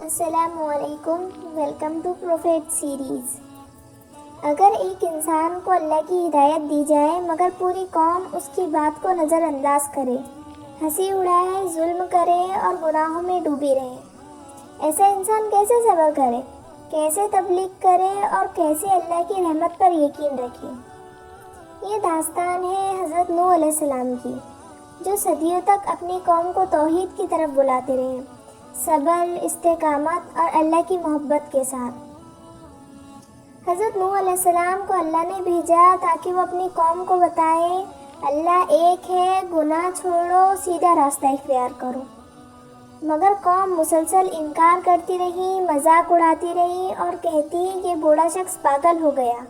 السلام علیکم، welcome to prophet series. اگر ایک انسان کو اللہ کی ہدایت دی جائے مگر پوری قوم اس کی بات کو نظر انداز کرے، ہنسی اڑائے، ظلم کرے اور گناہوں میں ڈوبی رہے، ایسا انسان کیسے صبر کرے، کیسے تبلیغ کرے اور کیسے اللہ کی رحمت پر یقین رکھے؟ یہ داستان ہے حضرت نوح علیہ السلام کی، جو صدیوں تک اپنی قوم کو توحید کی طرف بلاتے رہے، صبر، استقامت اور اللہ کی محبت کے ساتھ۔ حضرت نوح علیہ السلام کو اللہ نے بھیجا تاکہ وہ اپنی قوم کو بتائے اللہ ایک ہے، گناہ چھوڑو، سیدھا راستہ اختیار کرو۔ مگر قوم مسلسل انکار کرتی رہی، مذاق اڑاتی رہی اور کہتی یہ بوڑھا شخص پاگل ہو گیا،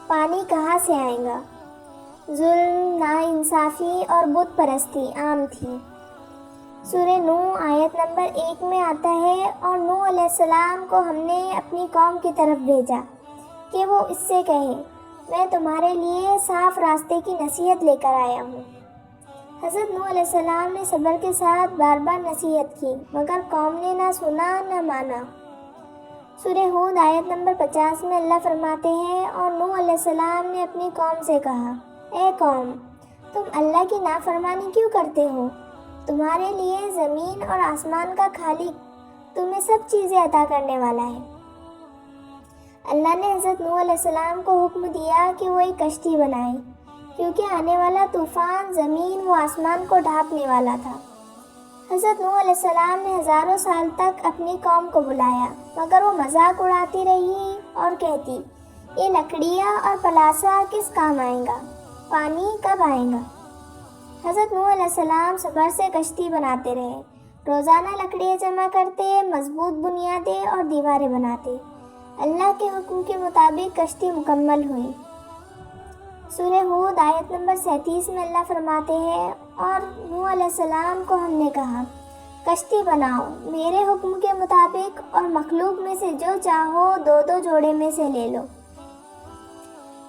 پانی کہاں سے آئے گا۔ ظلم، ناانصافی اور بت پرستی عام تھی۔ سورہ نوح آیت نمبر 1 میں آتا ہے، اور نوح علیہ السلام کو ہم نے اپنی قوم کی طرف بھیجا کہ وہ اس سے کہے میں تمہارے لیے صاف راستے کی نصیحت لے کر آیا ہوں۔ حضرت نوح علیہ السلام نے صبر کے ساتھ بار بار نصیحت کی مگر قوم نے نہ سنا نہ مانا۔ سورہ ہود آیت نمبر 50 میں اللہ فرماتے ہیں، اور نوح علیہ السلام نے اپنی قوم سے کہا اے قوم، تم اللہ کی نافرمانی کیوں کرتے ہو؟ تمہارے لیے زمین اور آسمان کا خالق تمہیں سب چیزیں عطا کرنے والا ہے۔ اللہ نے حضرت نوح علیہ السلام کو حکم دیا کہ وہ ایک کشتی بنائے، کیونکہ آنے والا طوفان زمین و آسمان کو ڈھانپنے والا تھا۔ حضرت نوح علیہ السلام نے ہزاروں سال تک اپنی قوم کو بلایا مگر وہ مذاق اڑاتی رہی اور کہتی یہ لکڑیاں اور پلاسا کس کام آئیں گا، پانی کب آئے گا۔ حضرت نوح علیہ السلام صبر سے کشتی بناتے رہے، روزانہ لکڑیاں جمع کرتے، مضبوط بنیادیں اور دیواریں بناتے۔ اللہ کے حکم کے مطابق کشتی مکمل ہوئی۔ سورہ ہود آیت نمبر 37 میں اللہ فرماتے ہیں، اور نوح علیہ السلام کو ہم نے کہا کشتی بناؤ میرے حکم کے مطابق، اور مخلوق میں سے جو چاہو دو دو جوڑے میں سے لے لو۔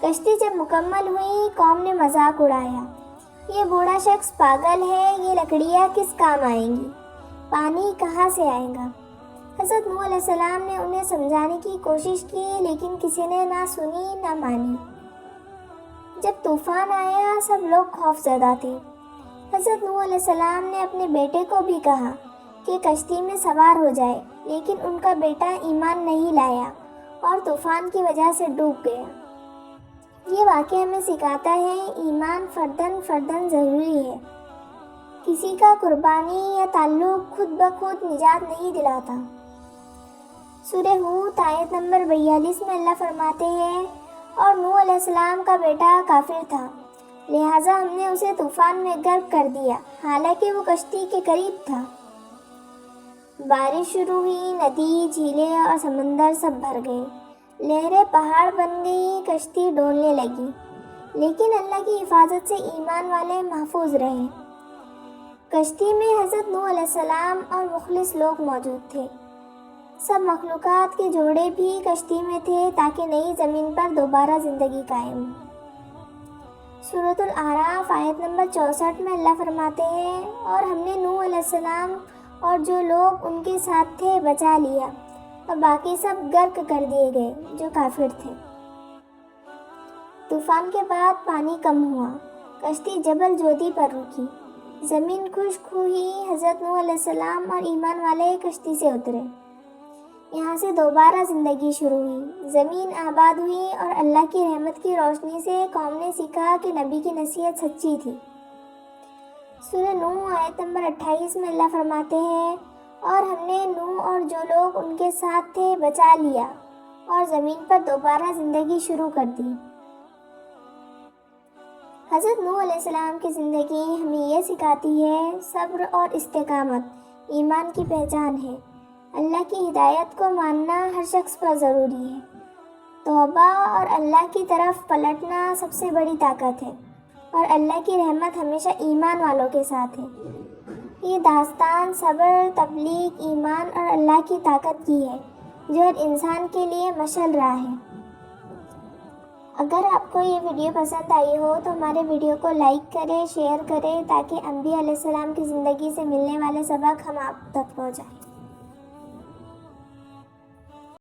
کشتی جب مکمل ہوئی، قوم نے مذاق اڑایا، یہ بوڑھا شخص پاگل ہے، یہ لکڑیاں کس کام آئیں گی، پانی کہاں سے آئے گا۔ حضرت نوح علیہ السلام نے انہیں سمجھانے کی کوشش کی لیکن کسی نے نہ سنی نہ مانی۔ جب طوفان آیا سب لوگ خوف زدہ تھے۔ حضرت نوح علیہ السلام نے اپنے بیٹے کو بھی کہا کہ کشتی میں سوار ہو جائے، لیکن ان کا بیٹا ایمان نہیں لایا اور طوفان کی وجہ سے ڈوب گیا۔ یہ واقعہ ہمیں سکھاتا ہے ایمان فرداً ضروری ہے، کسی کا قربانی یا تعلق خود بخود نجات نہیں دلاتا۔ سورہ ہود آیت نمبر 42 میں اللہ فرماتے ہیں، اور نوح علیہ السلام کا بیٹا کافر تھا، لہٰذا ہم نے اسے طوفان میں غرق کر دیا، حالانکہ وہ کشتی کے قریب تھا۔ بارش شروع ہوئی، ندی، جھیلیں اور سمندر سب بھر گئے، لہریں پہاڑ بن گئی، کشتی ڈولنے لگی، لیکن اللہ کی حفاظت سے ایمان والے محفوظ رہے۔ کشتی میں حضرت نوح علیہ السلام اور مخلص لوگ موجود تھے۔ سب مخلوقات کے جوڑے بھی کشتی میں تھے تاکہ نئی زمین پر دوبارہ زندگی قائم ہو۔ سورۃ الاعراف آیت نمبر 64 میں اللہ فرماتے ہیں، اور ہم نے نوح علیہ السلام اور جو لوگ ان کے ساتھ تھے بچا لیا، اور باقی سب غرق کر دیے گئے جو کافر تھے۔ طوفان کے بعد پانی کم ہوا، کشتی جبل جودی پر رکی، زمین خشک ہوئی، حضرت نوح علیہ السلام اور ایمان والے کشتی سے اترے، یہاں سے دوبارہ زندگی شروع ہوئی، زمین آباد ہوئی، اور اللہ کی رحمت کی روشنی سے قوم نے سیکھا کہ نبی کی نصیحت سچی تھی۔ سورہ نوح آیت نمبر 28 میں اللہ فرماتے ہیں، اور ہم نے نوح اور جو لوگ ان کے ساتھ تھے بچا لیا اور زمین پر دوبارہ زندگی شروع کر دی۔ حضرت نوح علیہ السلام کی زندگی ہمیں یہ سکھاتی ہے صبر اور استقامت ایمان کی پہچان ہے۔ اللہ کی ہدایت کو ماننا ہر شخص پر ضروری ہے۔ توبہ اور اللہ کی طرف پلٹنا سب سے بڑی طاقت ہے، اور اللہ کی رحمت ہمیشہ ایمان والوں کے ساتھ ہے۔ یہ داستان صبر، تبلیغ، ایمان اور اللہ کی طاقت کی ہے جو ہر انسان کے لیے مشعل راہ ہے۔ اگر آپ کو یہ ویڈیو پسند آئی ہو تو ہمارے ویڈیو کو لائک کریں، شیئر کریں تاکہ انبیاء علیہ السلام کی زندگی سے ملنے والے سبق ہم آپ تک پہنچائیں۔